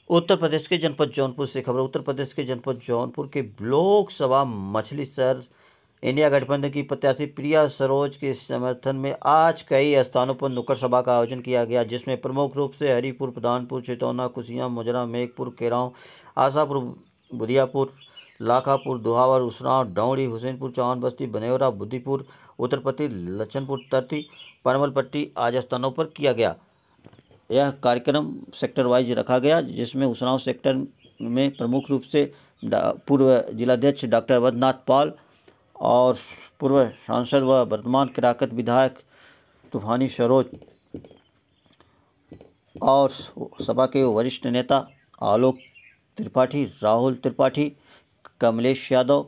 उत्तर प्रदेश के जनपद जौनपुर से खबर। उत्तर प्रदेश के जनपद जौनपुर के लोकसभा मछली शहर इंडिया गठबंधन की प्रत्याशी प्रिया सरोज के समर्थन में आज कई स्थानों पर नुक्कड़ सभा का आयोजन किया गया, जिसमें प्रमुख रूप से हरिपुर, प्रधानपुर, चितौना, कुसिया, मुजरा, मेघपुर, केराव, आशापुर, बुधियापुर, लाखापुर, दुहावर, उसराव, डौड़ी, हुसैनपुर, चौहान बस्ती, बनेवरा, बुद्धिपुर, उत्तरपट्टी, लच्छनपुर, तरती, परमलपट्टी आदि स्थानों पर किया गया। यह कार्यक्रम सेक्टर वाइज रखा गया, जिसमें उसराव सेक्टर में प्रमुख रूप से पूर्व जिलाध्यक्ष डॉक्टर अवधनाथ पाल और पूर्व सांसद व वर्तमान किराकत विधायक तूफानी सरोज और सभा के वरिष्ठ नेता आलोक त्रिपाठी, राहुल त्रिपाठी, कमलेश यादव,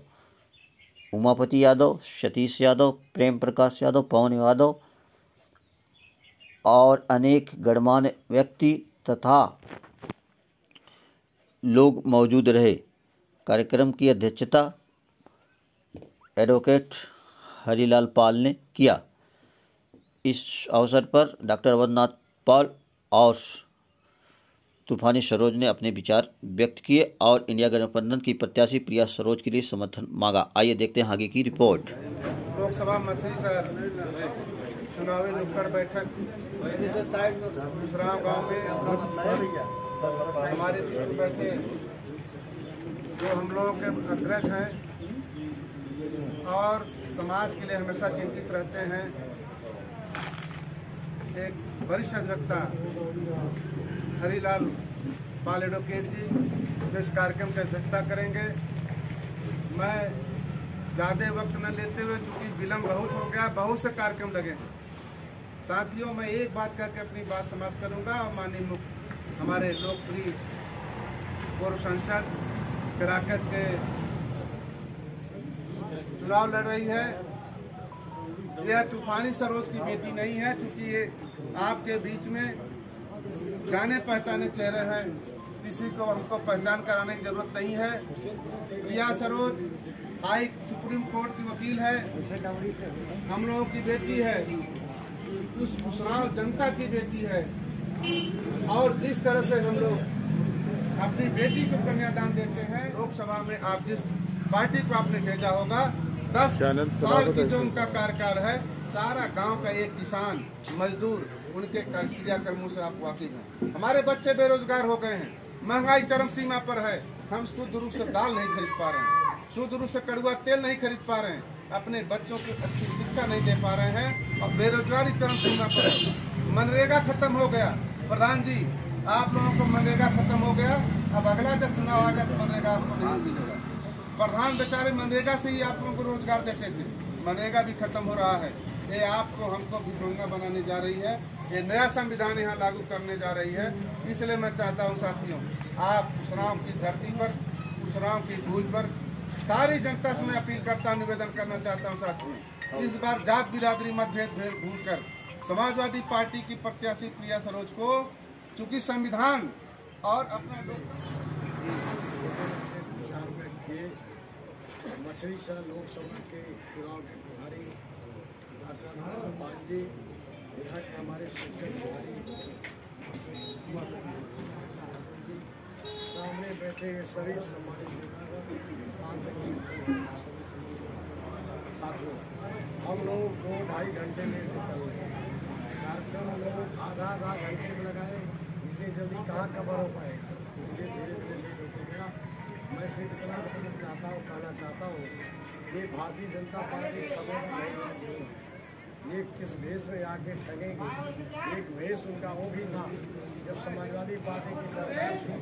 उमापति यादव, सतीश यादव, प्रेम प्रकाश यादव, पवन यादव और अनेक गणमान्य व्यक्ति तथा लोग मौजूद रहे। कार्यक्रम की अध्यक्षता एडवोकेट हरिलाल पाल ने किया। इस अवसर पर डॉक्टर अवधनाथ पाल और तूफानी सरोज ने अपने विचार व्यक्त किए और इंडिया गठबंधन की प्रत्याशी प्रिया सरोज के लिए समर्थन मांगा। आइए देखते हैं आगे की रिपोर्ट। लोकसभा मछली शहर चुनावी नुक्कड़ बैठक उसराव गांव में हमारे बैठे जो हम लोगों के अग्रज हैं और समाज के लिए हमेशा चिंतित रहते हैं, एक वरिष्ठ अधिवक्ता हरिलाल पाल एडवोकेट जी जो इस कार्यक्रम की अध्यक्षता करेंगे। मैं ज़्यादा वक्त न लेते हुए, चूँकि विलम्ब बहुत हो गया, बहुत से कार्यक्रम लगे हैं साथियों, मैं एक बात करके अपनी बात समाप्त करूंगा। और माननीय हमारे लोकप्रिय पूर्व सांसद किराकत के चुनाव लड़ रही है। यह तूफानी सरोज की बेटी नहीं है, क्योंकि ये आपके बीच में जाने पहचाने चेहरे हैं, किसी को हमको पहचान कराने की जरूरत नहीं है। प्रिया सरोज हाई सुप्रीम कोर्ट की वकील है, हम लोगों की बेटी है, उस उसराव जनता की बेटी है। और जिस तरह से हम लोग अपनी बेटी को कन्यादान देते हैं, लोकसभा में आप जिस पार्टी को आपने भेजा होगा, 10 साल की जो उनका कार्यकाल है, सारा गांव का एक किसान मजदूर उनके क्रियाकर्मों से आप वाकिफ हैं। हमारे बच्चे बेरोजगार हो गए हैं, महंगाई चरम सीमा पर है, हम शुद्ध रूप से दाल नहीं खरीद पा रहे हैं, शुद्ध रूप से कड़वा तेल नहीं खरीद पा रहे हैं, अपने बच्चों को अच्छी शिक्षा नहीं दे पा रहे हैं और बेरोजगारी चरम सीमा पर है। मनरेगा खत्म हो गया। प्रधान जी, आप लोगों को मनरेगा खत्म हो गया, अब अगला जब चुनाव आएगा तो मनरेगा आपको नहीं मिलेगा। प्रधान बेचारे मनरेगा से ही आप लोगों को रोजगार देते थे, मनरेगा भी खत्म हो रहा है। ये आपको हमको भिखमंगा बनाने जा रही है, ये नया संविधान यहाँ लागू करने जा रही है। इसलिए मैं चाहता हूँ साथियों, आप उसराव की धरती पर, उसराव की भूज पर सारी जनता से मैं अपील करता हूँ, निवेदन करना चाहता हूँ साथियों, इस बार जात बिरादरी मतभेद भूल कर समाजवादी पार्टी की प्रत्याशी प्रिया सरोज को, चूंकि संविधान और अपना मछली शहर लोकसभा के चुनाव के प्रभारी डॉक्टर पाल जी, यहाँ के हमारे शिक्षक सामने बैठे सभी सम्मानित साथियों, हम लोग 2-2.5 घंटे में से चल रहे हैं। कार्यक्रम लोग आधा घंटे में लगाए, इसलिए जल्दी कहाँ कवर हो पाएगा, इसलिए धीरे धीरे लेट होते गया। मैं सिर्फ इतना कहना चाहता हूँ, ये भारतीय जनता पार्टी खबर ये किस भेष में आके ठगेंगे। एक भेष उनका वो भी था जब समाजवादी पार्टी की सरकार थी,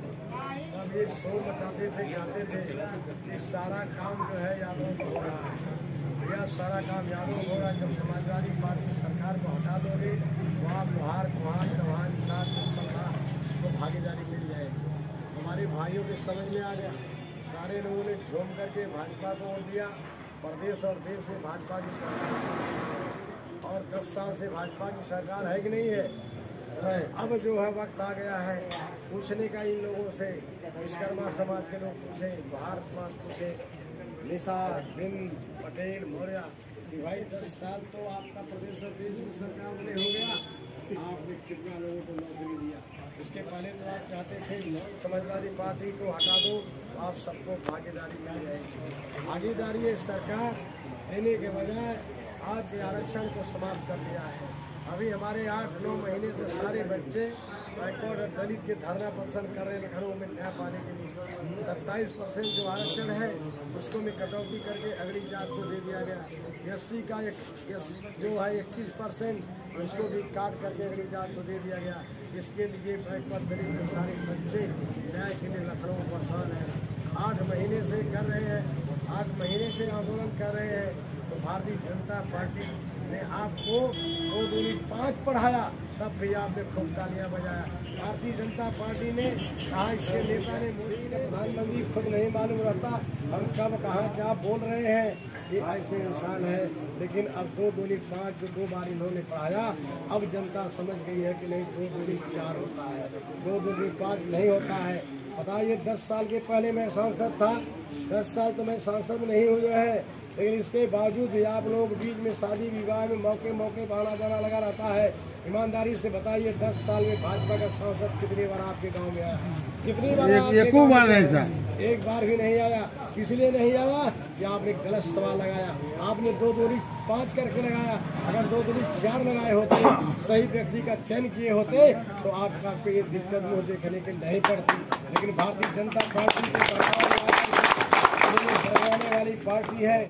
तब ये शोर मचाते थे, गाते थे कि सारा काम जो है यादव को हो रहा है, यह सारा काम यादव हो रहा है। जब समाजवादी पार्टी सरकार को हटा दोगे तो आप लोहार कुहार चौहान निषाद को भागीदारी मिल जाएगी। हमारे भाइयों के समझ में आ गया, सारे लोगों ने झूम करके भाजपा को वोट दिया। प्रदेश और देश में भाजपा की सरकार और 10 साल से भाजपा की सरकार है कि नहीं है। अब जो है वक्त आ गया है पूछने का इन लोगों से, विश्वकर्मा समाज के लोग पूछे, बिहार समाज पूछे, निषाद, बिंद, पटेल, मौर्य कि भाई 10 साल तो आपका प्रदेश और देश की सरकार में हो गया, आपने कितना लोगों को नौकरी दिया। इसके पहले तो आप चाहते थे समाजवादी पार्टी को हटा दो, आप सबको भागीदारी मिल जाएगी। भागीदारी ये सरकार देने के बजाय आपके आरक्षण को समाप्त कर दिया है। अभी हमारे 8-9 महीने से सारे बच्चे बैकवर्ड और दलित के धरना प्रदर्शन कर रहे हैं लखनऊ में न्याय पाने के लिए। 27% जो आरक्षण है उसको में कटौती करके अगली जात को दे दिया गया। एससी का जो है 21% उसको भी काट करके अगली जात को दे दिया गया। इसके लिए बैकवर्ड दलित के सारे बच्चे न्याय के लिए लखनऊ परेशान है। 8 महीने से कर रहे हैं, 8 महीने से आंदोलन कर रहे हैं। तो भारतीय जनता पार्टी ने आपको 2 दूनी 5 पढ़ाया, तब भी आपने खूब तालियां बजाया। भारतीय जनता पार्टी ने कहा, इसके नेता ने मोदी का प्रधानमंत्री खुद नहीं मालूम रहता हम कब कहाँ क्या बोल रहे हैं, ये ऐसे इंसान है। लेकिन अब 2 दूनी 5 जो 2 बार इन्होंने पढ़ाया, अब जनता समझ गई है कि नहीं 2 दूनी 4 होता है, 2 दूनी 5 नहीं होता है। बताइए 10 साल के पहले मैं सांसद था, 10 साल तो मैं सांसद नहीं हुए हैं, लेकिन इसके बावजूद भी आप लोग बीच में शादी विवाह में मौके पर आना जाना लगा रहता है। ईमानदारी से बताइए 10 साल में भाजपा का सांसद कितनी बार आपके गांव में आया? कितनी बार? एक बार भी नहीं आया। इसलिए नहीं आया कि आपने गलत सवाल लगाया। आपने 2 दूनी 5 करके लगाया। अगर 2 दूनी 4 लगाए होते, सही व्यक्ति का चयन किए होते तो आपको ये दिक्कत मुँह देखने के नहीं पड़ती। लेकिन भारतीय जनता पार्टी की सरकार वाली पार्टी है।